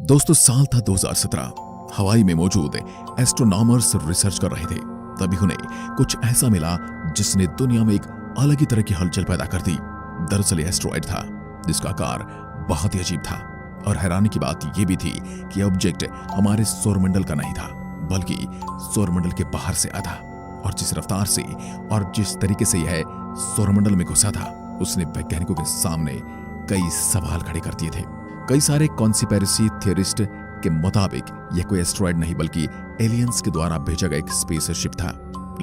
दोस्तों, साल था 2017। हवाई में मौजूद एस्ट्रोनॉमर्स रिसर्च कर रहे थे। तभी उन्हें कुछ ऐसा मिला जिसने दुनिया में एक अलग ही तरह की हलचल पैदा कर दी। दरअसल एस्ट्रॉयड था जिसका आकार बहुत ही अजीब था, और हैरानी की बात यह भी थी कि ऑब्जेक्ट हमारे सौरमंडल का नहीं था, बल्कि सौरमंडल के बाहर से आया था। और जिस रफ्तार से और जिस तरीके से यह सौरमंडल में घुसा था, उसने वैज्ञानिकों के सामने कई सवाल खड़े कर दिए थे। कई सारे कॉन्स्पिरेसी थियरिस्ट के मुताबिक यह कोई एस्ट्रॉयड नहीं बल्कि एलियंस के द्वारा भेजा गया एक स्पेसशिप था।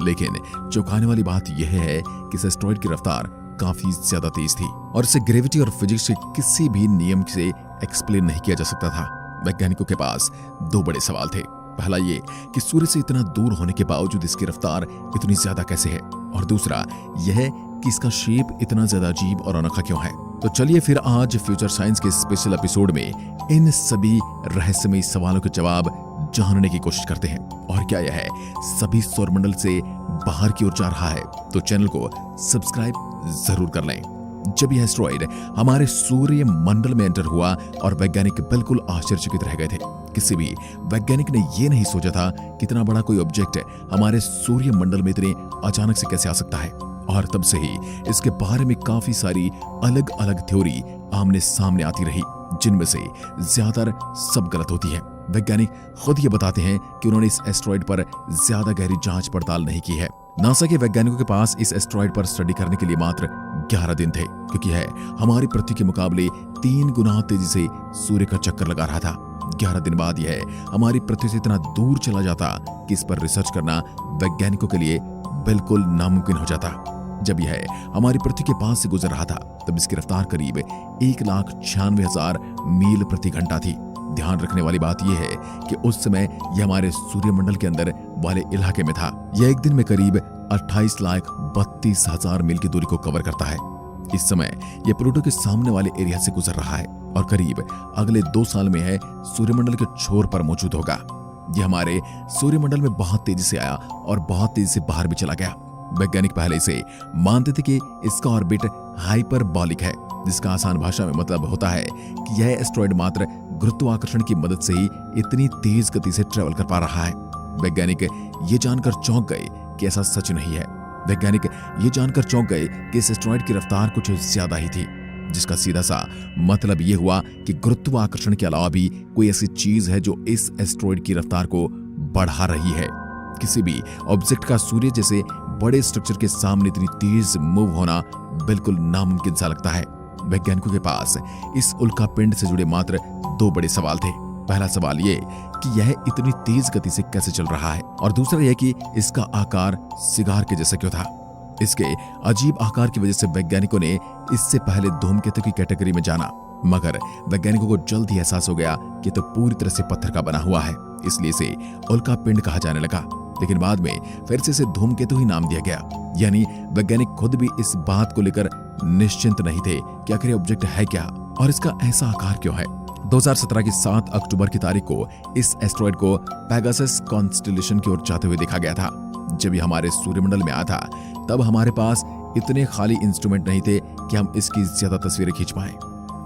लेकिन चौंकाने वाली बात यह है कि इस एस्ट्रॉयड की रफ्तार काफी ज्यादा तेज थी और इसे ग्रेविटी और फिजिक्स के किसी भी नियम से एक्सप्लेन नहीं किया जा सकता था। वैज्ञानिकों के पास दो बड़े सवाल थे। पहला ये कि सूर्य से इतना दूर होने के बावजूद इसकी रफ्तार इतनी ज्यादा कैसे है, और दूसरा यह कि इसका शेप इतना ज्यादा अजीब और अनोखा क्यों है। तो चलिए फिर आज फ्यूचर साइंस के स्पेशल एपिसोड में इन सभी रहस्यमयी सवालों के जवाब जानने की कोशिश करते हैं। और क्या यह है सभी सौरमंडल से बाहर की ओर जा रहा है, तो चैनल को सब्सक्राइब जरूर कर लें। जब यह एस्ट्रॉयड हमारे सूर्य मंडल में एंटर हुआ और वैज्ञानिक बिल्कुल आश्चर्यचकित रह गए थे। किसी भी वैज्ञानिक ने यह नहीं सोचा था कि इतना बड़ा कोई ऑब्जेक्ट हमारे सूर्य मंडल में इतने अचानक से कैसे आ सकता है। और तब से ही इसके बारे में काफी सारी अलग अलग थ्योरी आमने सामने आती रही, जिनमें से ज्यादातर सब गलत होती है। वैज्ञानिक खुद ये बताते हैं कि उन्होंने इस एस्ट्रॉयड पर ज्यादा गहरी जांच पड़ताल नहीं की है। नासा के वैज्ञानिकों के पास इस एस्ट्रॉयड पर स्टडी करने के लिए मात्र 11 दिन थे, क्योंकि यह हमारी पृथ्वी के मुकाबले 3 गुना तेजी से सूर्य का चक्कर लगा रहा था। 11 दिन बाद यह हमारी पृथ्वी से इतना दूर चला जाता कि इस पर रिसर्च करना वैज्ञानिकों के लिए बिल्कुल नामुमकिन हो जाता। जब यह हमारी पृथ्वी के पास से गुजर रहा था, तब इसकी रफ्तार करीब 1,96,000 मील प्रति घंटा थी। ध्यान रखने वाली बात यह है कि उस समय यह हमारे सूर्यमंडल के अंदर वाले इलाके में था। यह एक दिन में करीब 28,32,000 मील की दूरी को कवर करता है। इस समय यह प्लूटो के सामने वाले एरिया से गुजर रहा है और करीब अगले 2 साल में यह सूर्यमंडल के छोर पर मौजूद होगा। यह हमारे सूर्यमंडल में बहुत तेजी से आया और बहुत तेजी से बाहर भी चला गया। वैज्ञानिक पहले से मानते थे कि इसका ऑर्बिट हाइपरबॉलिक है, जिसका आसान भाषा में मतलब होता है कि यह एस्ट्रॉयड मात्र गुरुत्वाकर्षण की मदद से ही इतनी तेज गति से ट्रेवल कर पा रहा है। वैज्ञानिक ये जानकर चौंक गए कि ऐसा सच नहीं है। वैज्ञानिक ये जानकर चौंक गए कि इस एस्ट्रॉयड की रफ्तार कुछ ज्यादा ही थी, जिसका सीधा सा मतलब ये हुआ कि गुरुत्वाकर्षण के अलावा भी कोई ऐसी चीज है जो इस एस्ट्रॉयड की रफ्तार को बढ़ा रही है। किसी भी ऑब्जेक्ट का सूर्य जैसे बड़े स्ट्रक्चर के सामने इतनी तेज मूव होना बिल्कुल नामुमकिन सा लगता है। वैज्ञानिकों के पास इस उल्कापिंड से जुड़े मात्र 2 बड़े सवाल थे। पहला सवाल ये कि यह इतनी तेज गति से कैसे चल रहा है, और दूसरा यह कि इसका आकार सिगार के जैसा क्यों था। इसके अजीब आकार की वजह से वैज्ञानिकों ने इससे पहले धूमकेतु की कैटेगरी में जाना, मगर वैज्ञानिकों को जल्द ही एहसास हो गया कि तो पूरी तरह से पत्थर का बना हुआ है, इसलिए इसे उल्कापिंड कहा जाने लगा। लेकिन बाद में फिर से इसे धूमकेतु ही नाम दिया गया। यानी वैज्ञानिक खुद भी इस बात को लेकर निश्चिंत नहीं थे कि आखिर ऑब्जेक्ट है क्या और इसका ऐसा आकार क्यों है। 2017 की 7 अक्टूबर की तारीख को इस एस्ट्रॉयड को पेगासस कॉन्स्टेलेशन की ओर जाते हुए देखा गया था। जब यह हमारे सूर्यमंडल में आया था, तब हमारे पास इतने खाली इंस्ट्रूमेंट नहीं थे कि हम इसकी ज्यादा तस्वीरें खींच पाए,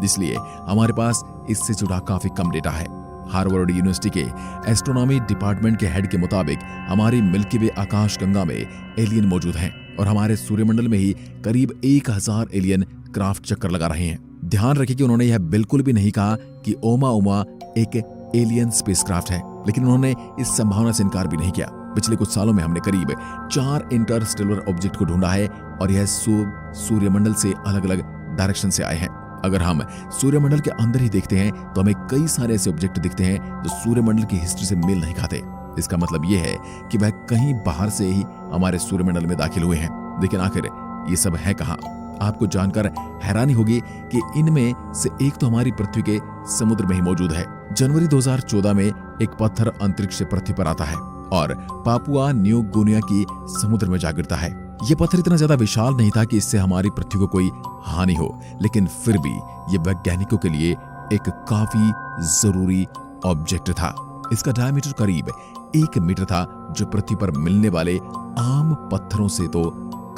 इसलिए हमारे पास इससे जुड़ा काफी कम डेटा है। हार्वर्ड यूनिवर्सिटी के एस्ट्रोनॉमी डिपार्टमेंट के हेड के मुताबिक हमारी मिल्की वे आकाशगंगा में एलियन मौजूद हैं और हमारे सूर्यमंडल में ही करीब 1000 एलियन क्राफ्ट चक्कर लगा रहे हैं। ध्यान रखिए कि उन्होंने यह बिल्कुल भी नहीं कहा कि ओमा एक एलियन स्पेसक्राफ्ट है, लेकिन उन्होंने इस संभावना से इनकार भी नहीं किया। पिछले कुछ सालों में हमने करीब 4 इंटरस्टेलर ऑब्जेक्ट को ढूंढा है और यह सूर्यमंडल से अलग अलग डायरेक्शन से आए हैं। अगर हम सूर्यमंडल के अंदर ही देखते हैं तो हमें कई सारे ऐसे ऑब्जेक्ट दिखते हैं जो सूर्यमंडल की हिस्ट्री से मेल नहीं खाते। इसका मतलब यह है कि वह कहीं बाहर से ही हमारे सूर्यमंडल में दाखिल हुए हैं। लेकिन आखिर ये सब है कहां? आपको जानकर हैरानी होगी कि इनमें से एक तो हमारी पृथ्वी के समुद्र में ही मौजूद है। जनवरी 2014 में एक पत्थर अंतरिक्ष से पृथ्वी पर आता है और पापुआ न्यू गिनिया की समुद्र में जा गिरता है। यह पत्थर इतना ज्यादा विशाल नहीं था कि इससे हमारी पृथ्वी को कोई हानि हो, लेकिन फिर भी यह वैज्ञानिकों के लिए एक काफी जरूरी ऑब्जेक्ट था। इसका डायमीटर करीब 1 मीटर था, जो पृथ्वी पर मिलने वाले आम पत्थरों से तो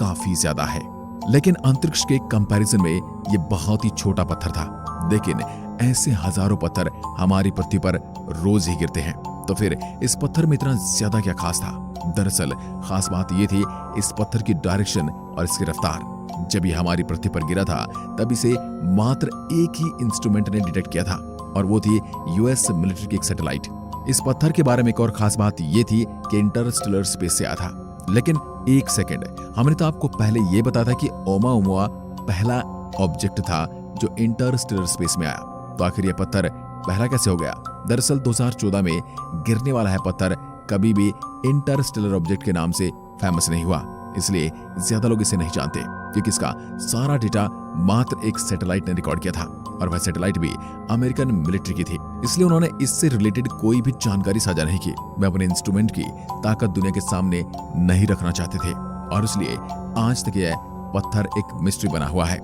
काफी ज्यादा है। लेकिन अंतरिक्ष के कंपैरिजन में यह बहुत ही छोटा पत्थर था। लेकिन ऐसे हजारों पत्थर हमारी पृथ्वी पर रोज ही गिरते हैं, तो फिर इस पत्थर में इतना ज्यादा क्या खास था? दरअसल खास बात यह थी इस पत्थर की डायरेक्शन और इसकी रफ्तार। जब ये हमारी पृथ्वी पर गिरा था तब इसे मात्र एक ही इंस्ट्रूमेंट ने डिटेक्ट किया था, और वो थी यूएस मिलिट्री की एक सैटेलाइट। इस पत्थर के बारे में एक और खास बात ये थी कि इंटरस्टेलर स्पेस से आया था। लेकिन एक सेकंड, हमने तो आपको पहले ये बताया था कि ओumuamua पहला ऑब्जेक्ट था जो इंटरस्टेलर स्पेस में आया, तो आखिर यह पत्थर पहला कैसे हो गया? दरअसल 2014 में गिरने वाला है पत्थर कभी भी इंटरस्टेलर ऑब्जेक्ट के नाम से फेमस नहीं हुआ, इसलिए ज्यादा लोग इसे नहीं जानते, क्योंकि इसका सारा डेटा मात्र एक सैटेलाइट ने रिकॉर्ड किया था, और वह सैटेलाइट भी अमेरिकन मिलिट्री की थी। इसलिए उन्होंने इससे रिलेटेड कोई भी जानकारी साझा नहीं की। वे अपने इंस्ट्रूमेंट की ताकत दुनिया के सामने नहीं रखना चाहते थे, और इसलिए आज तक यह पत्थर एक मिस्ट्री बना हुआ है।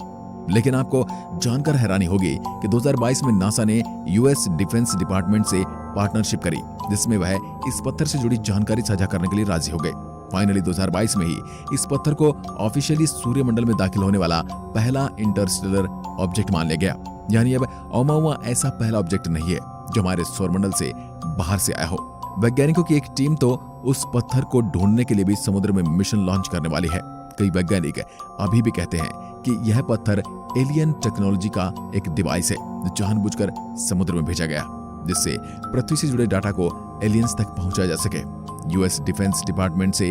लेकिन आपको जानकर हैरानी होगी कि 2022 में नासा ने यूएस डिफेंस डिपार्टमेंट से पार्टनरशिप करी, जिसमें वह इस पत्थर से जुड़ी जानकारी साझा करने के लिए राजी हो गए। फाइनली 2022 में ही इस पत्थर को ऑफिशियली सूर्यमंडल में दाखिल होने वाला पहला इंटरस्टेलर ऑब्जेक्ट मान लिया गया। यानी अब ओumuamua ऐसा पहला ऑब्जेक्ट नहीं है जो हमारे सौरमंडल से बाहर से आया हो। वैज्ञानिकों की एक टीम तो उस पत्थर को ढूंढने के लिए भी समुद्र में मिशन लॉन्च करने वाली है। कई वैज्ञानिक अभी भी कहते हैं कि यह पत्थर एलियन टेक्नोलॉजी का एक डिवाइस है जो जानबूझकर समुद्र में भेजा गया, जिससे पृथ्वी से जुड़े डाटा को एलियंस तक पहुंचाया जा सके। यूएस डिफेंस डिपार्टमेंट से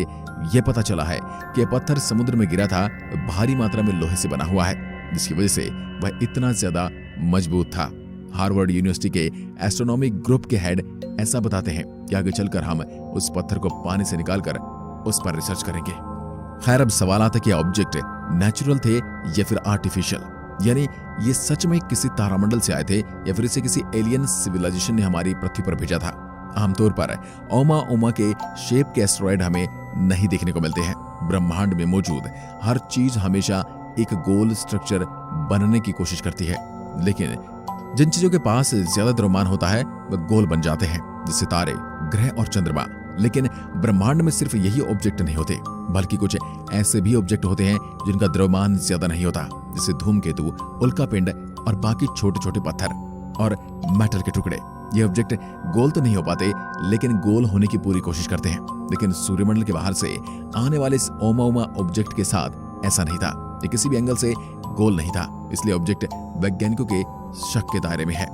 यह पता चला है कि यह पत्थर समुद्र में गिरा था, भारी मात्रा में लोहे से बना हुआ है, जिसकी वजह से वह इतना ज्यादा मजबूत था। हार्वर्ड यूनिवर्सिटी के एस्ट्रोनॉमी ग्रुप के हेड ऐसा बताते हैं कि आगे चलकर हम उस पत्थर को पानी से निकालकर उस पर रिसर्च करेंगे। खैर, अब सवाल आता है कि ऑब्जेक्ट नेचुरल थे या फिर आर्टिफिशियल, यानी ये सच में किसी तारामंडल से आए थे या फिर इसे किसी एलियन सिविलाइजेशन ने हमारी पृथ्वी पर भेजा था। आमतौर पर ओumuamua के शेप के एस्टेरॉयड हमें नहीं देखने को मिलते हैं। ब्रह्मांड में मौजूद हर चीज हमेशा एक गोल स्ट्रक्चर बनने की कोशिश करती है, लेकिन जिन चीजों के पास ज्यादा द्रव्यमान होता है वह गोल बन जाते हैं, जैसे तारे, ग्रह और चंद्रमा। लेकिन ब्रह्मांड में सिर्फ यही ऑब्जेक्ट नहीं होते, बल्कि कुछ ऐसे भी ऑब्जेक्ट होते हैं जिनका द्रव्यमान ज्यादा नहीं होता, जैसे धूमकेतु, उल्कापिंड और बाकी छोटे छोटे पत्थर और मेटल के टुकड़े। ये ऑब्जेक्ट गोल तो नहीं हो पाते, लेकिन गोल होने की पूरी कोशिश करते हैं। लेकिन सूर्यमंडल के बाहर से आने वाले इस ओumuamua ऑब्जेक्ट के साथ ऐसा नहीं था। ये किसी भी एंगल से गोल नहीं था, इसलिए ऑब्जेक्ट वैज्ञानिकों के शक के दायरे में है।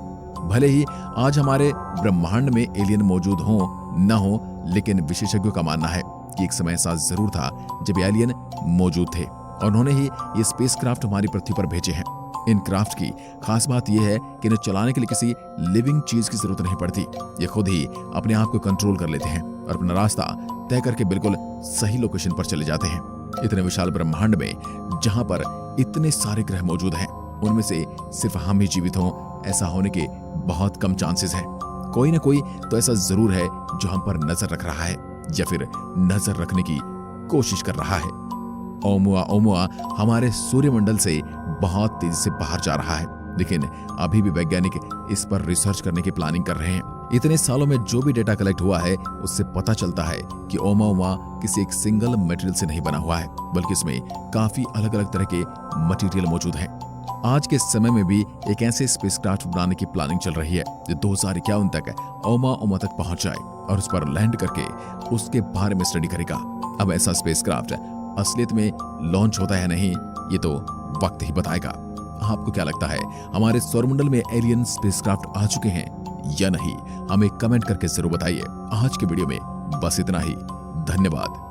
भले ही आज हमारे ब्रह्मांड में एलियन मौजूद हो न हो, लेकिन विशेषज्ञों का मानना है कि एक समय ऐसा जरूर था जब एलियन मौजूद थे, और उन्होंने ही ये स्पेसक्राफ्ट हमारी पृथ्वी पर भेजे हैं। इन क्राफ्ट की खास बात यह है कि इन्हें चलाने के लिए किसी लिविंग चीज की जरूरत नहीं पड़ती। ये खुद ही अपने आप को कंट्रोल कर लेते हैं और अपना रास्ता तय करके बिल्कुल सही लोकेशन पर चले जाते हैं। इतने विशाल ब्रह्मांड में जहां पर इतने सारे ग्रह मौजूद हैं, उनमें से सिर्फ हम ही जीवित हों, ऐसा होने के बहुत कम चांसेस हैं। कोई ना कोई तो ऐसा जरूर है जो हम पर नजर रख रहा है या फिर नजर रखने की कोशिश कर रहा है। ओumuamua हमारे सूर्यमंडल से बहुत तेजी से बाहर जा रहा है, लेकिन अभी भी वैज्ञानिक इस पर रिसर्च करने की प्लानिंग कर रहे हैं। इतने सालों में जो भी डेटा कलेक्ट हुआ है उससे पता चलता है कि ओumuamua किसी एक सिंगल मटेरियल से नहीं बना हुआ है, बल्कि इसमें काफी अलग अलग तरह के मटेरियल मौजूद हैं। आज के समय में भी एक ऐसे स्पेसक्राफ्ट बनाने की प्लानिंग चल रही है जो 2051 तक ओumuamua तक पहुंच जाए और उस पर लैंड करके उसके बारे में स्टडी करेगा। अब ऐसा स्पेसक्राफ्ट असलियत में लॉन्च होता है नहीं, ये तो वक्त ही बताएगा। आपको क्या लगता है, हमारे सौरमंडल में एलियन स्पेसक्राफ्ट आ चुके हैं या नहीं? हमें कमेंट करके जरूर बताइए। आज के वीडियो में बस इतना ही। धन्यवाद।